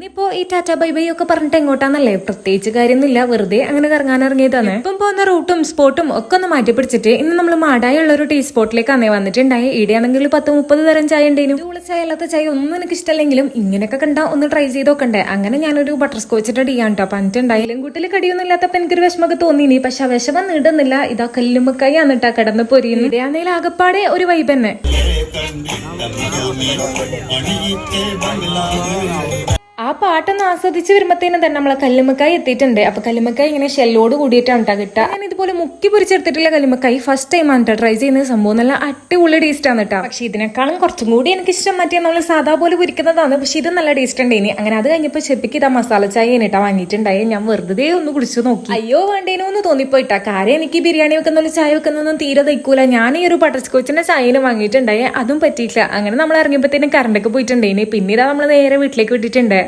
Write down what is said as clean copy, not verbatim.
ഇന്നിപ്പോ ഈ Tata bye bye ഒക്കെ പറഞ്ഞിട്ട് എങ്ങോട്ടാന്നല്ലേ, പ്രത്യേകിച്ച് കാര്യമൊന്നുമില്ല, വെറുതെ അങ്ങനെ കറങ്ങാൻ ഇറങ്ങിയതാണ്. ഇപ്പം പോകുന്ന റൂട്ടും സ്പോട്ടും ഒക്കെ ഒന്ന് മാറ്റി പിടിച്ചിട്ട് ഇന്ന് നമ്മൾ മാടായുള്ള ഒരു ടീ സ്പോട്ടിലേക്കാണ് വന്നിട്ടുണ്ടായി. ഇവിടെയാണെങ്കിൽ 10-30 തരം ചായ ഉണ്ടായിരുന്നു. ചായ അല്ലാത്ത ചായ ഒന്നും എനിക്ക് ഇഷ്ടമല്ലെങ്കിലും ഇങ്ങനെയൊക്കെ കണ്ടാ ഒന്ന് ട്രൈ ചെയ്ത് നോക്കണ്ടേ. അങ്ങനെ ഞാനൊരു ബട്ടർ സ്കോച്ചിട്ട് ടീ ആണ് കേട്ടോ പറഞ്ഞിട്ടുണ്ടായാലും കൂട്ടിൽ കടിയൊന്നും ഇല്ലാത്തപ്പോ എനിക്കൊരു വിഷമൊക്കെ തോന്നിനി. പക്ഷെ ആ വിഷമം നീടുന്നില്ല. ഇതാ കല്ലുമ്മക്കായി എന്നിട്ടാ കിടന്ന് പൊരിയുന്നു. ഇവിടെയാണെങ്കിൽ ആകപ്പാടെ ഒരു വൈബ് തന്നെ. ആ പാട്ടൊന്ന് ആസ്വദിച്ച് വരുമ്പത്തേനും തന്നെ നമ്മളെ കല്ലുമ്മക്കായി എത്തിയിട്ടുണ്ട്. അപ്പൊ കല്ലുമ്മക്കായി ഇങ്ങനെ ഷെല്ലോട് കൂടിയിട്ടാണ് കേട്ടോ കിട്ടുക. ഞാൻ ഇതുപോലെ മുക്കി പൊരിച്ചെടുത്തിട്ടുള്ള കല്ലുമ്മക്കായി ഫസ്റ്റ് ടൈം ആണ് കേട്ടോ ട്രൈ ചെയ്യുന്നത്. സംഭവം നല്ല അടിപൊളി ടേസ്റ്റ് ആണ് കേട്ടോ. പക്ഷെ ഇതിനേക്കാളും കുറച്ചും കൂടി എനിക്ക് ഇഷ്ടം മറ്റേ നമ്മൾ സാധാ പോലെ പൊരിക്കുന്നതാണ്. പക്ഷെ ഇത് നല്ല ടേസ്റ്റ് ഉണ്ടായിനി. അങ്ങനെ അത് കഴിഞ്ഞപ്പോൾ ചെപ്പിക്ക് ഇതാ മസാല ചായ കേട്ടോ വാങ്ങിയിട്ടുണ്ടായി. ഞാൻ വെറുതെ ഒന്ന് കുടിച്ചു നോക്കി. അയ്യോ വേണ്ടേനോ എന്ന് തോന്നിപ്പോയിട്ടാ. കാര്യം എനിക്ക് ബിരിയാണി വെക്കുന്ന ചായ വെക്കുന്നൊന്നും തീരെ തയ്ക്കൂല. ഞാൻ ഈ ഒരു ബട്ടർ സ്കോച്ചിന്റെ ചായന് വാങ്ങിയിട്ടുണ്ടായി, അതും പറ്റിയില്ല. അങ്ങനെ നമ്മൾ ഇറങ്ങിയപ്പോഴത്തേനും കറണ്ടൊക്കെ പോയിട്ടുണ്ടായിനി. പിന്നീട് നമ്മൾ നേരെ വീട്ടിലേക്ക് വിട്ടിട്ടുണ്ട്.